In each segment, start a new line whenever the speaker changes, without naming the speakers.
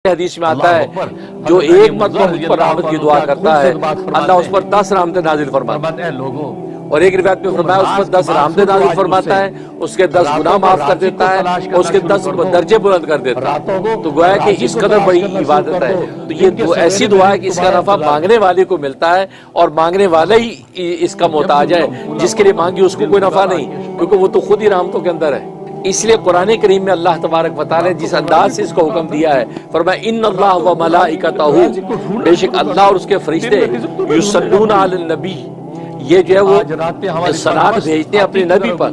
حدیث میں آتا ہے جو ایک مرتبہ مجھ پر رحمت کی دعا کرتا ہے اللہ اس پر 10 رحمتیں نازل فرماتا ہے، اور ایک روایت میں فرمایا اس پر 10 رحمتیں نازل فرماتا ہے، اس کے 10 گناہ معاف کر دیتا ہے، اس کے 10 درجے بلند کر دیتا ہے۔ تو گویا کہ اس قدر بڑی عبادت ہے، تو یہ ایسی دعا ہے کہ اس کا نفع مانگنے والے کو ملتا ہے، اور مانگنے والا ہی اس کا محتاج ہے، جس کے لیے مانگی اس کو کوئی نفع نہیں، کیونکہ وہ تو خود ہی رحمتوں کے اندر ہے۔ اس لیے قرآن کریم میں اللہ تبارک و تعالی نے جس انداز سے اس کو حکم دیا ہے، فرمایا ان اللہ و ملائکتہ، بے شک اللہ اور اس کے فرشتے یصلون علی النبی، یہ جو ہے وہ صلات بھیجتے ہیں اپنے نبی پر،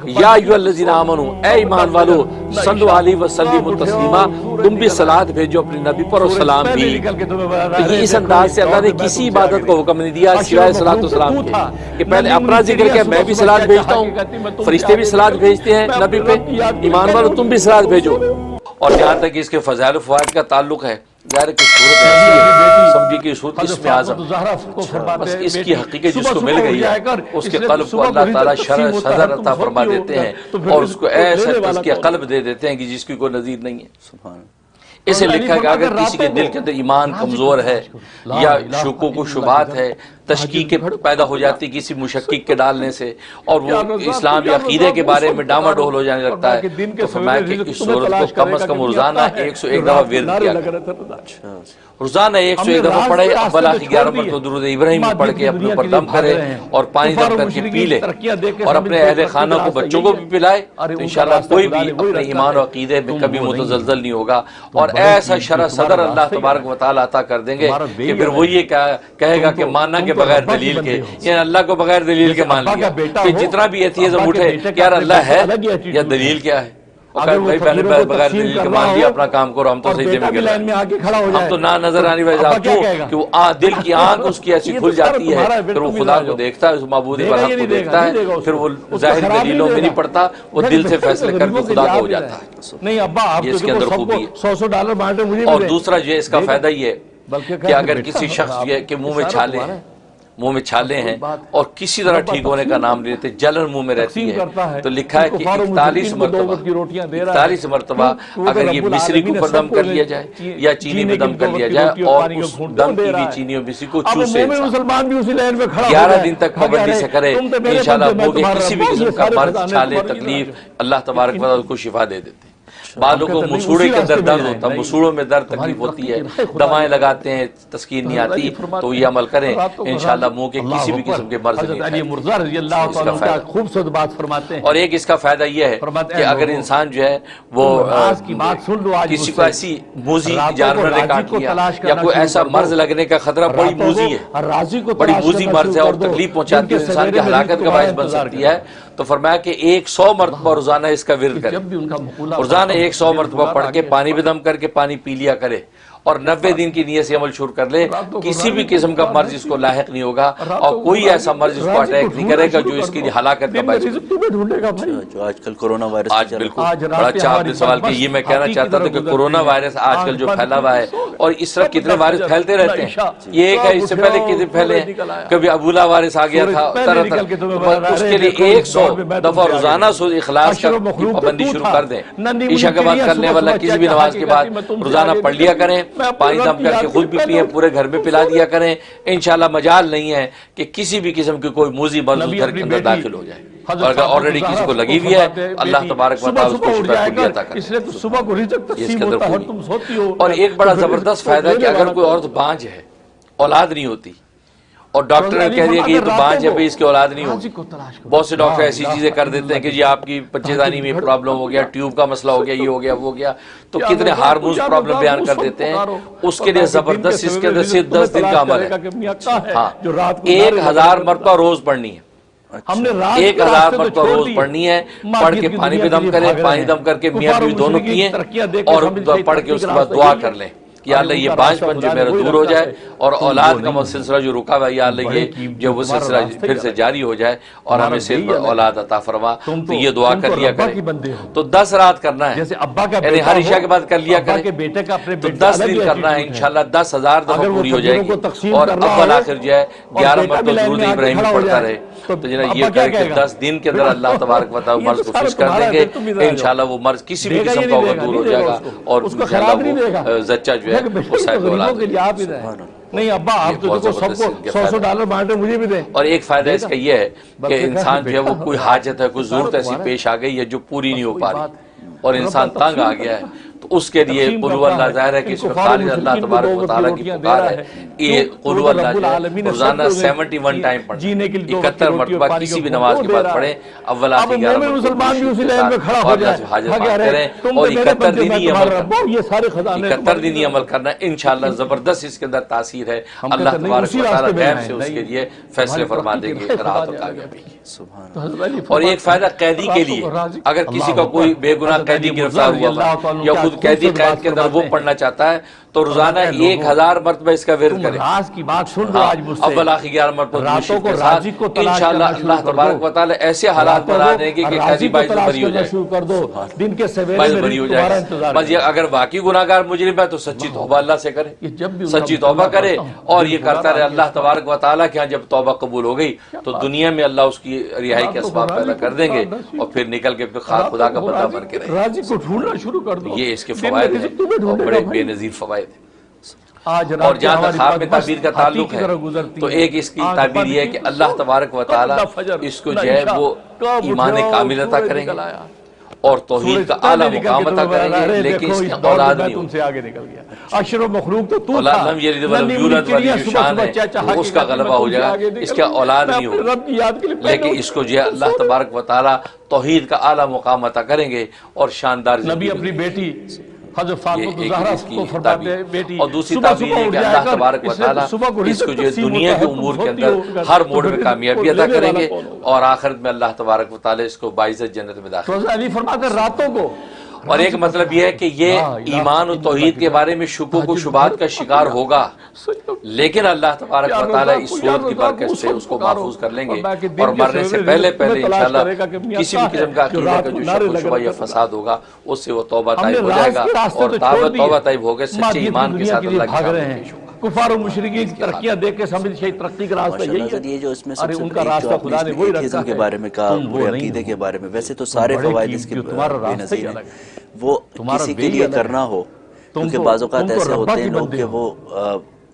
یا ایھا الذین آمنوا، اے ایمان والو، صلو علیہ وسلموا تسلیما، تم بھی صلات بھیجو اپنے نبی پر اور سلام بھی۔ تو اس انداز سے اللہ نے کسی عبادت کو حکم نہیں دیا سوائے صلاۃ و سلام کے، کہ پہلے اپنا ذکر کیا میں بھی صلات بھیجتا ہوں، فرشتے بھی صلات بھیجتے ہیں نبی پہ، ایمان والو تم بھی صلات بھیجو۔ اور جہاں تک اس کے فضائل و فوائد کا تعلق ہے، ظاہر کہ صورت ایسی ہے، سمجھی کہ صورت اسم اعظم، بس اس کی حقیقت جس کو مل گئی ہے اس کے قلب کو اللہ تعالیٰ شرح صدر عطا فرما دیتے ہیں، اور اس کو ایسا تزکیہ قلب دے دیتے ہیں کہ جس کی کوئی نظیر نہیں ہے۔ سبحان اللہ۔ اسے لکھا ہے کہ اگر کسی کے دل کے اندر ایمان کمزور ہے یا شکوک و شبہات ہے، تشکیک پیدا ہو جاتی کسی مشکک کے ڈالنے سے، اور وہ اسلام یا عقیدے کے بارے میں ڈاما ڈول ہو جانے لگتا ہے، تو فرمایا کہ اس صورت کو کم از کم روزانہ 101 دفعہ ورد کیا کرے، روزانہ 101 دفعہ پڑھے، بلا 11 مرتبہ درود ابراہیم پڑھ کے اپنے اوپر دم کرے اور پانی دم کر کے پی لے، اور اپنے اہل خانہ کو بچوں کو بھی پلائے، تو انشاءاللہ کوئی بھی اپنے ایمان و عقیدے میں کبھی متزلزل نہیں ہوگا، اور ایسا شرح صدر اللہ تبارک و تعالیٰ عطا کر دیں گے کہ پھر وہ یہ کہے گا کہ ماننا کے بغیر دلیل کے، یعنی اللہ کو بغیر دلیل کے مان لیا، کہ جتنا بھی ایتھیزم اٹھے کہ یار اللہ ہے یا دلیل کیا ہے، بھائی پہلے بغیر دلیل کے مان لیا، اپنا کام کرو، ہم تو سجدے میں گر رہے ہیں، ہم تو نہ نظر آنے والے ذات، کیوں کہ وہ دل کی آنکھ اس کی ایسی کھل جاتی ہے، پھر وہ خدا کو دیکھتا ہے، اس معبود برحق کو دیکھتا ہے، پھر وہ ظاہر دلیلوں میں نہیں پڑتا، وہ دل سے فیصلے کر کے خدا کو ہو جاتا ہے۔ یہ اس کے اندر خوبی ہے۔ اور دوسرا جو اس کا فائدہ یہ ہے کہ اگر کسی شخص کے منہ میں چھالے ہیں اور کسی طرح ٹھیک ہونے کا نام نہیں لیتے، جلن منہ میں رہتی ہے، تو لکھا ہے کہ 41 مرتبہ اگر یہ مصری کو دم کر لیا جائے یا چینی میں دم کر لیا جائے، اور اس دم کی بھی چینی اور مصری کو چوسے، 11 دن تک پابندی سے کرے، انشاءاللہ منہ کے کسی بھی قسم کا مرض، چھالے، تکلیف، اللہ تبارک و تعالیٰ کو شفا دے دیتے ہیں۔ بعضوں کو مسوڑے کے اندر درد ہوتا ہے، مسوڑوں میں درد تکلیف ہوتی ہے، دوائیں لگاتے ہیں تسکین نہیں آتی، تو یہ عمل کریں، انشاءاللہ منہ کے کسی بھی قسم کے مرض نہیں۔ اور ایک اس کا فائدہ یہ ہے کہ اگر انسان جو ہے وہ کسی کو ایسی موذی جانور نے کاٹ لیا یا کوئی ایسا مرض لگنے کا خطرہ، بڑی موذی ہے، بڑی موذی مرض ہے اور تکلیف پہنچاتی ہے، انسان کی ہلاکت کا باعث بن سکتی ہے، تو فرمایا کہ 100 مرتبہ روزانہ اس کا ورد کرے، روزانہ 100 مرتبہ پڑھ کے پانی بھی دم کر کے پانی پی لیا کرے، اور 90 دن کی نیت سے عمل شروع کر لے، کسی بھی قسم کا مرض اس کو لاحق نہیں ہوگا، اور کوئی ایسا مرض اس کو اٹیک نہیں کرے گا جو اس کی ہلاکت کا باعث بنے۔ جو آج کل کورونا وائرس، آج بالکل بڑا اچھا آپ نے سوال کیا، یہ میں کہنا چاہتا تھا کہ کورونا وائرس آج کل جو پھیلا ہوا ہے، اور اس طرح کتنے وائرس پھیلتے رہتے ہیں، یہ ایک ہے، اس سے پہلے کتنے پھیلے ہیں، کبھی ابولا وائرس آ گیا تھا، طرح طرح، اس کے لیے 100 دفعہ روزانہ سورۃ اخلاص کا پابندی شروع کر دیں، عشاء کے بعد کرنے والا کسی بھی نماز کے بعد روزانہ پڑھ لیا کریں، پانی دم کر کے خود بھی پیئیں، پورے گھر میں پلا دیا کریں، انشاءاللہ مجال نہیں ہے کہ کسی بھی قسم کی کوئی موذی مرض گھر کے اندر داخل ہو جائے، اور اگر آلریڈی کسی کو لگی ہوئی ہے اللہ تبارک و تعالیٰ اس کو شفا کلیہ عطا کرے، اس کے اندر خوبی۔ اور ایک بڑا زبردست فائدہ ہے کہ اگر کوئی عورت بانجھ ہے، اولاد نہیں ہوتی، اور ڈاکٹر نے کہہ دیا کہ یہ تو بانجھ ہے، اس کی اولاد نہیں ہوگی، بہت سے ڈاکٹر ایسی چیزیں کر دیتے ہیں کہ جی آپ کی بچے دانی میں پرابلم ہو گیا، ٹیوب کا مسئلہ ہو گیا، یہ ہو گیا وہ ہو گیا، تو کتنے ہارمونز پرابلم بیان کر دیتے ہیں، اس کے لیے زبردست اس کے اندر سے 10 دن کا عمل ہے، ہاں 1000 مرتبہ روز پڑھنی ہے، 1000 مرتبہ روز پڑھنی ہے، پڑھ کے پانی پہ دم کریں، پانی دم کر کے میاں بیوی دونوں پیئیں، اور پڑھ کے اس کے بعد دعا کر لیں کہ یا اللہ یہ بانج پن جو میرا دور ہو جائے اور اولاد کا سلسلہ جو رکا ہوا ہے یا اللہ یہ جو وہ سلسلہ پھر سے جاری ہو جائے اور ہمیں صحت پر اولاد عطا فرما. تو یہ دعا کر لیا کریں. تو 10 رات کرنا ہے, یعنی ہر عشاء کے بعد کر لیا کریں. تو 10 دن کرنا ہے انشاءاللہ 10,000 دفعہ پوری ہو جائے گی. اور اول آخر جو ہے 11 مرتبہ درود ابراہیمی پڑھتا رہے. تو جناب یہ کہہ کہ 10 دن کے اندر اللہ تبارک و تعالی مرض کو فش کر دیں گے. انشاءاللہ وہ مرض کسی بھی قسم کا ہوگا دور ہو جائے گا اور انشاءاللہ وہ زچہ جو ہے وہ صاحب اولاد.
نہیں ابا آپ تو دیکھو سب کو $100 بانٹے مجھے بھی دیں.
اور ایک فائدہ اس کا یہ ہے کہ انسان جو ہے وہ کوئی حاجت ہے کوئی ضرورت ایسی پیش آ گئی ہے جو پوری نہیں ہو پا رہی اور انسان تنگ آ گیا ہے, تو اس کے لیے قل هو اللہ ظاہر ہے کہ اس میں خالص اللہ تبارک و تعالیٰ کی پکار ہے. یہ قل هو اللہ جو ہے روزانہ 71 ٹائم پڑھیں, 71 مرتبہ کسی بھی نماز کے بعد پڑھیں. اول آخر 11
مسلمان بھی اسی لائن میں کھڑا ہو جائے
حاجت بات کریں اور 71 دن ہی عمل کرنا. 71 دن ہی عمل کرنا انشاءاللہ زبردست اس کے اندر تاثیر ہے. اللہ تبارک و تعالیٰ غیب سے اس کے لیے فیصلے فرما دیں گے راحت و کامیابی کی. اور ایک فائدہ قیدی کے لیے, اگر کسی کا کوئی بے گناہ قیدی گرفتار ہوا یا خود قیدی قید کے اندر وہ پڑھنا چاہتا ہے تو روزانہ 1000 مرتبہ اس کا ورد کرے. اول آخر 11 مرتبہ مشرق کے ساتھ انشاءاللہ اللہ تبارک و تعالی ایسے حالات بنا دیں گے کہ قیدی باعث بری ہو جائے, باعث بری ہو جائے. بس یہ اگر واقعی گناہگار مجرم ہے تو سچی توبہ اللہ سے کرے, سچی توبہ کرے اور یہ کرتا رہے. اللہ تبارک و تعالی کے ہاں جب توبہ قبول ہو گئی تو دنیا میں اللہ اس کی رہائی کے اسباب پیدا کر دیں گے اور پھر نکل کے پھر خدا کا بندہ بن کے رہے. یہ اس کے فوائد ہیں اور بڑے بے نظیر فوائد. اور جہاں تک خواب میں تعبیر کا تعلق ہے تو ایک اس کی تعبیر یہ ہے کہ اللہ تبارک و تعالی اس کو جو ہے وہ ایمان کامل عطا کریں گے اور توحید کا اعلیٰ مقام عطا کریں گے, لیکن اس کی اولاد نہیں ہوگی. اولاد لم یلد ولم یولد والی جو شان ہے اس کا غلبہ ہو جائے گا, اس کا اولاد نہیں ہوگی. لیکن اس کو جو ہے اللہ تبارک و تعالی توحید کا اعلیٰ مقام عطا کریں گے اور شاندار
نبی اپنی بیٹی حضرت فاطمہ الزہرا کو فرماتے ہیں بیٹی
اور دوسری تعبیر ہے کہ اللہ تبارک و تعالی اس کو جو دنیا کے امور کے اندر ہر موڑ میں کامیابی عطا کریں گے اور آخرت میں اللہ تبارک و تعالی اس کو باعزت جنت میں داخل کریں گے.
علی فرماتے ہیں راتوں کو.
اور ایک مطلب یہ ہے کہ یہ ایمان و توحید کے بارے میں شکوک و شبہات کا شکار ہوگا, لیکن اللہ تبارک و تعالی اس صورت کی برکت سے اس کو محفوظ کر لیں گے اور مرنے سے پہلے انشاءاللہ کسی بھی قسم کا عقیدہ کا جو شک و شبہ یا فساد ہوگا اس سے وہ توبہ طائب ہو جائے گا اور توبہ طائب ہو گئے سچے ایمان کے ساتھ اللہ کے سامنے پیش ہوگا.
کفار و مشرکین کی ترقیاں دیکھ کے سمجھ شاید ترقی کا راستہ یہی ہے.
یہ جو اس میں سب سے بڑی جو آپ نے ایتھیزم کے بارے میں کہا, وہ عقیدے کے بارے میں, ویسے تو سارے فوائد اس کے بے نظیر ہیں. وہ کسی کے لیے کرنا ہو کیونکہ بعض اوقات ایسے ہوتے ہیں لوگ کہ وہ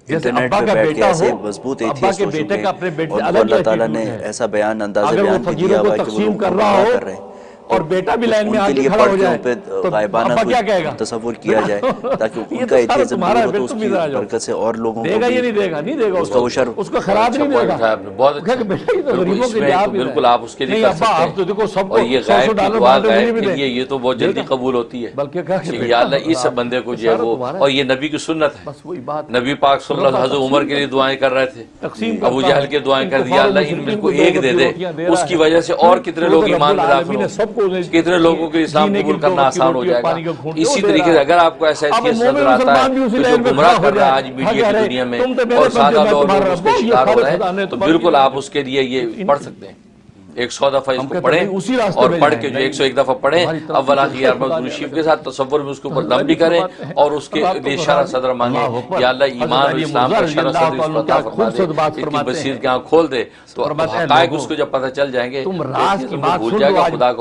انٹرنیٹ پہ بیٹھ کے ایسے مضبوط ایتھیسٹ ہو چکے ہیں اور اللہ تعالیٰ نے ایسا بیان انداز بیان بھی دیا ہوا کہ وہ لوگ گمراہ کر رہے ہیں
اور بیٹا بھی لائن میں آگے کھڑا ہو جائے
تو غائبانہ کوئی تصور کیا جائے تاکہ ان کا ایتھیزم دور ہو تو اس کی برکت سے اور لوگوں کو بھی اس کا اشر
اس کو خراب نہیں دے گا.
بہت اچھا, بالکل آپ اس کے لیے کر سکتے ہیں. اور یہ غائب کی دعا غائب کے لیے یہ تو بہت جلدی قبول ہوتی ہے. یا اللہ اس بندے کو جو ہے وہ, اور یہ نبی کی سنت ہے. نبی پاک صلی اللہ علیہ وسلم حضرت عمر کے لیے دعائیں کر رہے تھے, ابو جہل کے دعائیں کر دیا اللہ ان میں کو ایک دے دے, اس کی وجہ سے اور کتنے لوگ ایمان میں داخل ہوں, کتنے لوگوں کے اسلام قبول کرنا آسان ہو جائے گا. اسی طریقے سے اگر آپ کو ایسا ایتھیسٹ نظر آتا ہے کہ جو گمراہ کر رہا ہے آج میڈیا کی دنیا میں اور سادہ لوگ اس کے شکار ہو رہے ہیں, تو بالکل آپ اس کے لیے یہ پڑھ سکتے ہیں. 100 دفعہ اس کو پڑھیں اور پڑھ کے جو 101 دفعہ پڑھیں اول آخر 11 درود شریف کے ساتھ تصور میں اس کے اوپر دم بھی کریں اور اس کے لیے شرح صدر مانگیں یا اللہ ایمان و اسلام کا شرح صدر اس کو عطا فرما دے, اس کی بصیرت کی آنکھ کھول دے تو حقائق اس کو جب پتہ چل جائیں گے تو بھول جائے گا خدا کو.